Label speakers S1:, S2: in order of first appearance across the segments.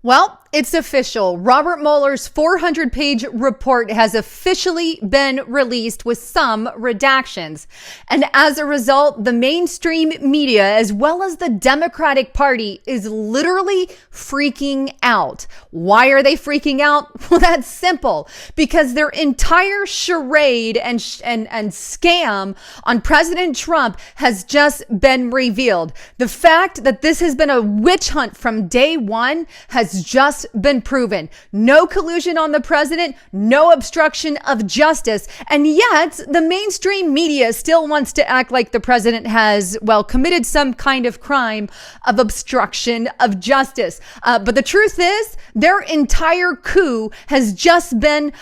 S1: Well, it's official. Robert Mueller's 400-page report has officially been released with some redactions. And as a result, the mainstream media, as well as the Democratic Party, is literally freaking out. Why are they freaking out? Well, that's simple. Because their entire charade and scam on President Trump has just been revealed. The fact that this has been a witch hunt from day one has just been proven. No collusion on the president, no obstruction of justice. And yet the mainstream media still wants to act like the president has, committed some kind of crime of obstruction of justice. But the truth is, their entire coup has just been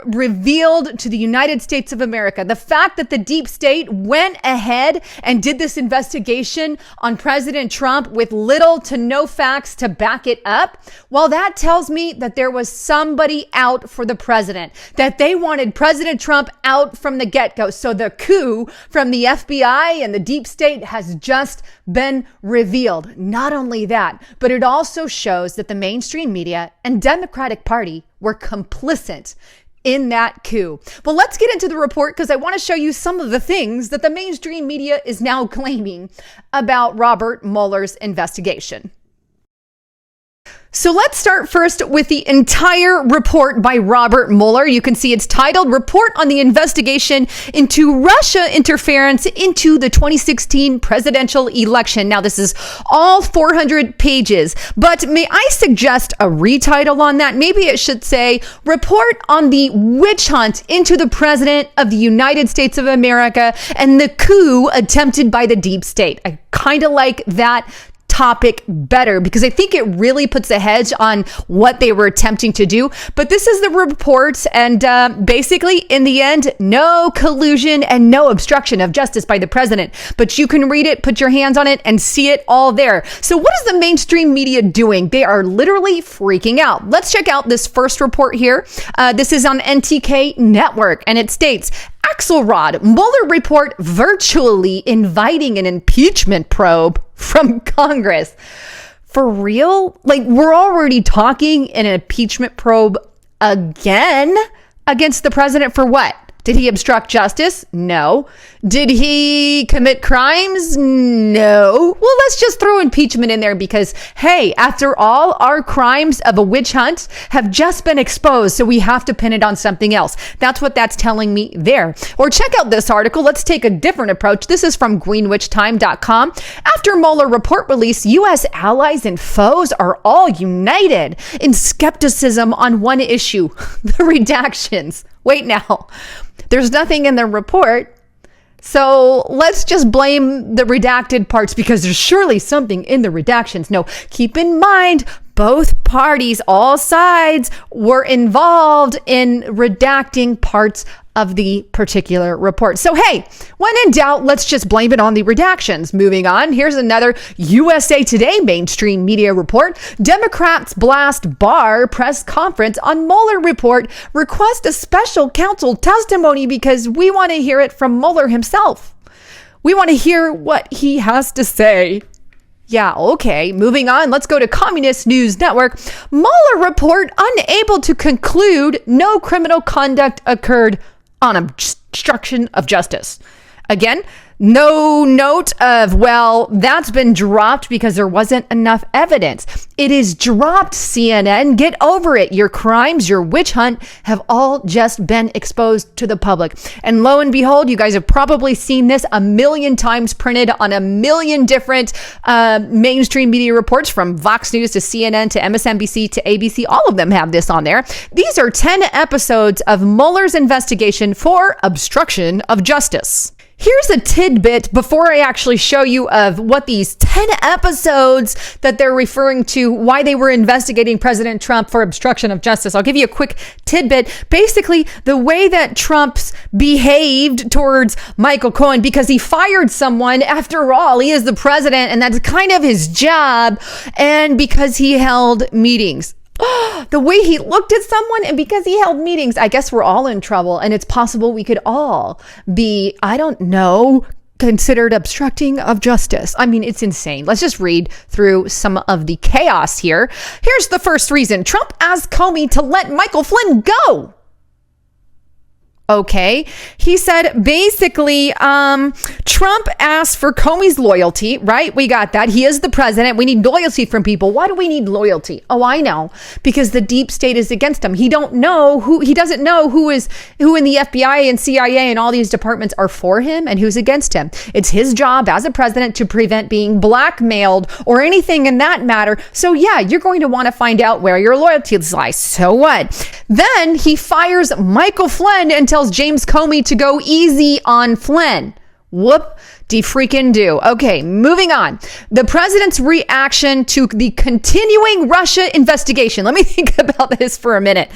S1: revealed to the United States of America. The fact that the deep state went ahead and did this investigation on President Trump with little to no facts to back it up, well, that tells me that there was somebody out for the president, that they wanted President Trump out from the get-go. So the coup from the FBI and the deep state has just been revealed. Not only that, but it also shows that the mainstream media and Democratic Party were complicit in that coup. Well, let's get into the report because I want to show you some of the things that the mainstream media is now claiming about Robert Mueller's investigation. So let's start first with the entire report by Robert Mueller. You can see it's titled Report on the Investigation into Russia Interference into the 2016 Presidential Election. Now, this is all 400 pages, but may I suggest a retitle on that? Maybe it should say Report on the Witch Hunt into the President of the United States of America and the coup attempted by the deep state. I kind of like that topic better because I think it really puts a hedge on what they were attempting to do. But this is the report, and basically, in the end, no collusion and no obstruction of justice by the president. But you can read it, put your hands on it, and see it all there. So what is the mainstream media doing? They are literally freaking out. Let's check out this first report here. This is on NTK Network, and it states, Axelrod, Mueller report virtually inviting an impeachment probe from Congress. For real? Like, we're already talking an impeachment probe again against the president for what? Did he obstruct justice? No. Did he commit crimes? No. Well, let's just throw impeachment in there because, hey, after all, our crimes of a witch hunt have just been exposed, so we have to pin it on something else. That's what that's telling me there. Or check out this article. Let's take a different approach. This is from greenwichtime.com. After Mueller report release, U.S. allies and foes are all united in skepticism on one issue, the redactions. Wait now. There's nothing in the report, so let's just blame the redacted parts because there's surely something in the redactions. No, keep in mind, both parties, all sides, were involved in redacting parts of the particular report. So, hey, when in doubt, let's just blame it on the redactions. Moving on, here's another USA Today mainstream media report. Democrats blast Barr press conference on Mueller report, request a special counsel testimony because we want to hear it from Mueller himself. We want to hear what he has to say. Yeah, okay. Moving on, let's go to Communist News Network. Mueller report unable to conclude no criminal conduct occurred on obstruction of justice. Again, no note of, that's been dropped because there wasn't enough evidence. It is dropped, CNN. Get over it. Your crimes, your witch hunt have all just been exposed to the public. And lo and behold, you guys have probably seen this a million times printed on a million different mainstream media reports from Fox News to CNN to MSNBC to ABC. All of them have this on there. These are 10 episodes of Mueller's investigation for obstruction of justice. Here's a tidbit before I actually show you of what these 10 episodes that they're referring to, why they were investigating President Trump for obstruction of justice. I'll give you a quick tidbit. Basically, the way that Trump's behaved towards Michael Cohen, because he fired someone, after all, he is the president and that's kind of his job, and because he held meetings. The way he looked at someone, and because he held meetings, I guess we're all in trouble, and it's possible we could all be, considered obstructing of justice. I mean, it's insane. Let's just read through some of the chaos here. Here's the first reason. Trump asked Comey to let Michael Flynn go. Okay. He said basically, Trump asked for Comey's loyalty, right? We got that. He is the president. We need loyalty from people. Why do we need loyalty? Oh, I know. Because the deep state is against him. He doesn't know who in the FBI and CIA and all these departments are for him and who's against him. It's his job as a president to prevent being blackmailed or anything in that matter. So yeah, you're going to want to find out where your loyalties lie. So what? Then he fires Michael Flynn and tells James Comey to go easy on Flynn. Whoop de freaking do. Okay, moving on. The president's reaction to the continuing Russia investigation. Let me think about this for a minute.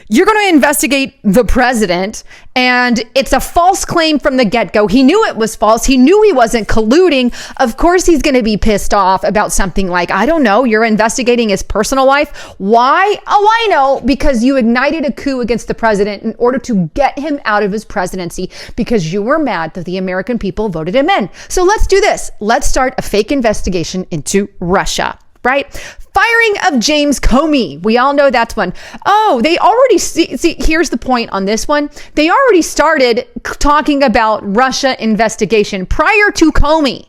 S1: You're going to investigate the president, and it's a false claim from the get-go. He knew it was false. He knew he wasn't colluding. Of course, he's going to be pissed off about something like, I don't know, you're investigating his personal life. Why? Oh, I know, because you ignited a coup against the president in order to get him out of his presidency because you were mad that the American people voted him in. So let's do this. Let's start a fake investigation into Russia, right? Firing of James Comey. We all know that's one. Oh, they already see, here's the point on this one. They already started talking about Russia investigation prior to Comey,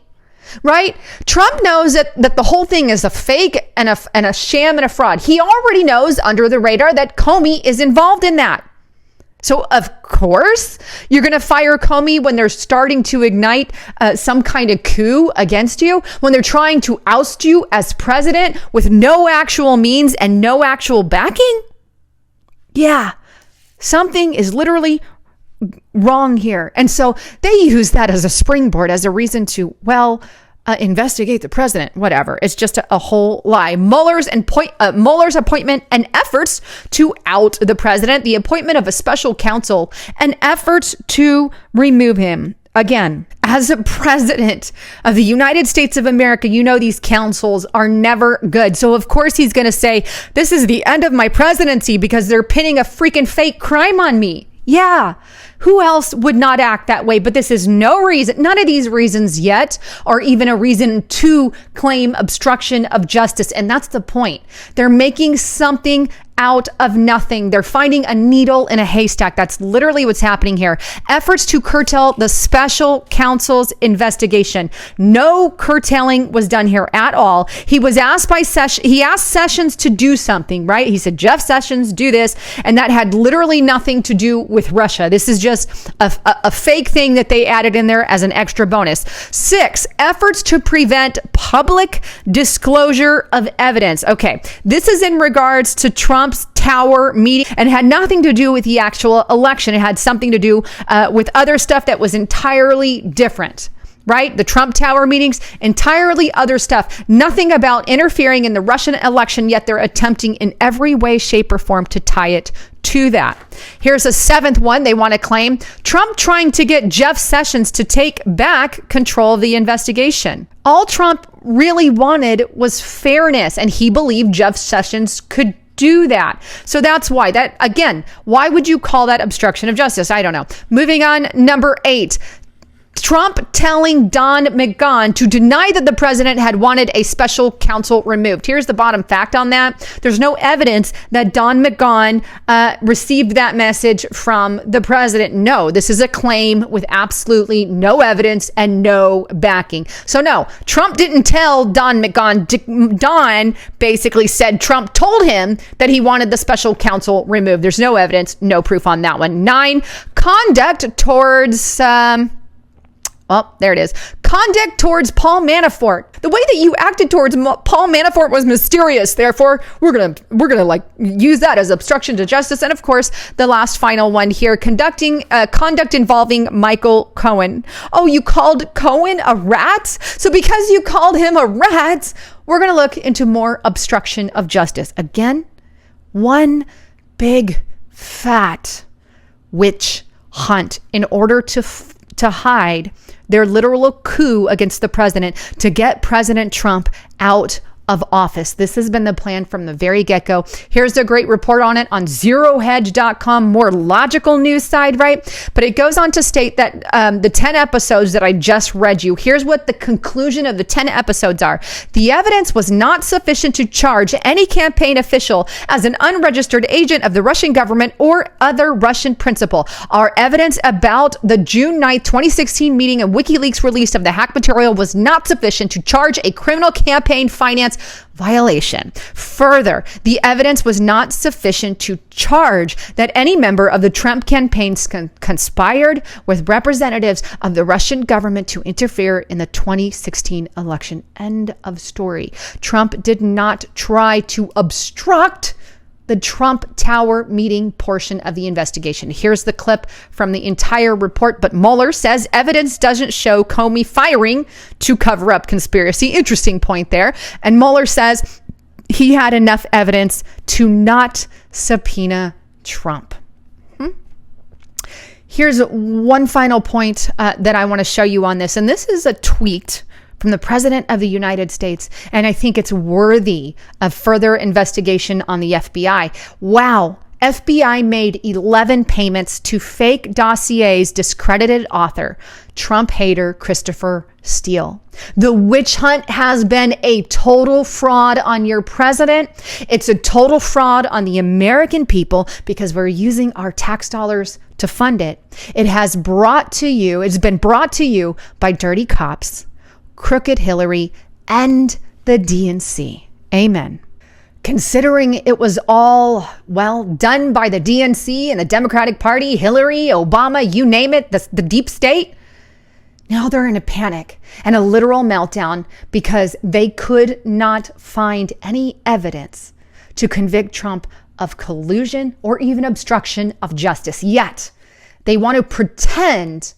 S1: right? Trump knows that the whole thing is a fake and a sham and a fraud. He already knows under the radar that Comey is involved in that. So, of course, you're going to fire Comey when they're starting to ignite some kind of coup against you, when they're trying to oust you as president with no actual means and no actual backing? Yeah, something is literally wrong here. And so they use that as a springboard, as a reason to, investigate the president, whatever. It's just a whole lie. Mueller's appointment and efforts to out the president, the appointment of a special counsel, and efforts to remove him. Again, as a president of the United States of America, you know these counsels are never good. So of course he's going to say, this is the end of my presidency because they're pinning a freaking fake crime on me. Yeah. Who else would not act that way? But this is no reason. None of these reasons yet are even a reason to claim obstruction of justice. And that's the point. They're making something out of nothing. They're finding a needle in a haystack. That's literally what's happening here. Efforts to curtail the special counsel's investigation. No curtailing was done here at all. He was asked he asked Sessions to do something, right? He said, Jeff Sessions, do this. And that had literally nothing to do with Russia. This is just a fake thing that they added in there as an extra bonus. 6, efforts to prevent public disclosure of evidence. Okay, this is in regards to Trump's Tower meeting and had nothing to do with the actual election. It had something to do with other stuff that was entirely different, right? The Trump Tower meetings, entirely other stuff. Nothing about interfering in the Russian election, yet they're attempting in every way, shape, or form to tie it to that. Here's a 7th one they want to claim. Trump trying to get Jeff Sessions to take back control of the investigation. All Trump really wanted was fairness, and he believed Jeff Sessions could do that. So that's why why would you call that obstruction of justice? I don't know. Moving on, number 8. Trump telling Don McGahn to deny that the president had wanted a special counsel removed. Here's the bottom fact on that. There's no evidence that Don McGahn received that message from the president. No, this is a claim with absolutely no evidence and no backing. So no, Trump didn't tell Don McGahn. Don basically said Trump told him that he wanted the special counsel removed. There's no evidence, no proof on that one. 9, conduct towards... there it is. Conduct towards Paul Manafort. The way that you acted towards Paul Manafort was mysterious. Therefore, we're gonna use that as obstruction to justice. And of course, the last final one here: conduct involving Michael Cohen. Oh, you called Cohen a rat? So because you called him a rat, we're gonna look into more obstruction of justice. Again, one big fat witch hunt in order to hide their literal coup against the president, to get President Trump out of office. This has been the plan from the very get-go. Here's a great report on it on zerohedge.com, more logical news side, right? But it goes on to state that the 10 episodes that I just read you, here's what the conclusion of the 10 episodes are. The evidence was not sufficient to charge any campaign official as an unregistered agent of the Russian government or other Russian principal. Our evidence about the June 9th, 2016 meeting and WikiLeaks release of the hack material was not sufficient to charge a criminal campaign finance violation. Further, the evidence was not sufficient to charge that any member of the Trump campaign conspired with representatives of the Russian government to interfere in the 2016 election. End of story. Trump did not try to obstruct the Trump Tower meeting portion of the investigation. Here's the clip from the entire report, but Mueller says evidence doesn't show Comey firing to cover up conspiracy. Interesting point there. And Mueller says he had enough evidence to not subpoena Trump. Here's one final point that I want to show you on this, and this is a tweet from the President of the United States, and I think it's worthy of further investigation on the FBI. Wow. FBI made 11 payments to fake dossier's discredited author, Trump hater Christopher Steele. The witch hunt has been a total fraud on your president. It's a total fraud on the American people because we're using our tax dollars to fund it. It's been brought to you by dirty cops, crooked Hillary, and the DNC. Amen. Considering it was all, done by the DNC and the Democratic Party, Hillary, Obama, you name it, the deep state, now they're in a panic and a literal meltdown because they could not find any evidence to convict Trump of collusion or even obstruction of justice. Yet they want to pretend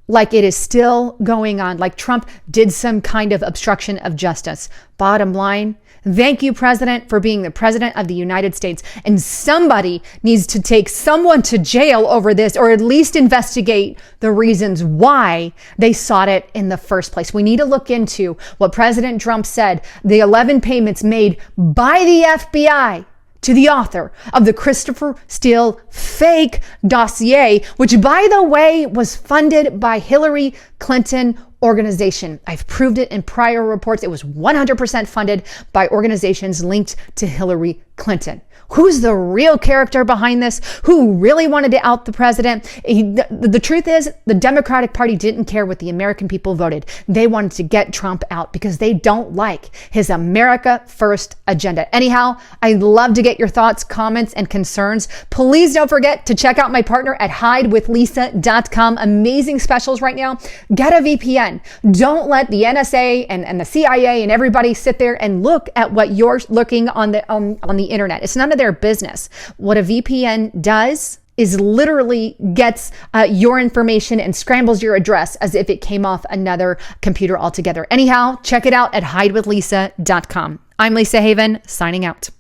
S1: like it is still going on, like Trump did some kind of obstruction of justice. Bottom line, thank you, President, for being the President of the United States. And somebody needs to take someone to jail over this, or at least investigate the reasons why they sought it in the first place. We need to look into what President Trump said, the 11 payments made by the FBI to the author of the Christopher Steele fake dossier, which, by the way, was funded by Hillary Clinton organization. I've proved it in prior reports. It was 100% funded by organizations linked to Hillary Clinton. Who's the real character behind this? Who really wanted to out the president? The truth is, the Democratic Party didn't care what the American people voted. They wanted to get Trump out because they don't like his America First agenda. Anyhow, I'd love to get your thoughts, comments, and concerns. Please don't forget to check out my partner at hidewithlisa.com. Amazing specials right now. Get a VPN. Don't let the NSA and the CIA and everybody sit there and look at what you're looking on the internet. It's none of their business. What a VPN does is literally gets your information and scrambles your address as if it came off another computer altogether. Anyhow, check it out at hidewithlisa.com. I'm Lisa Haven, signing out.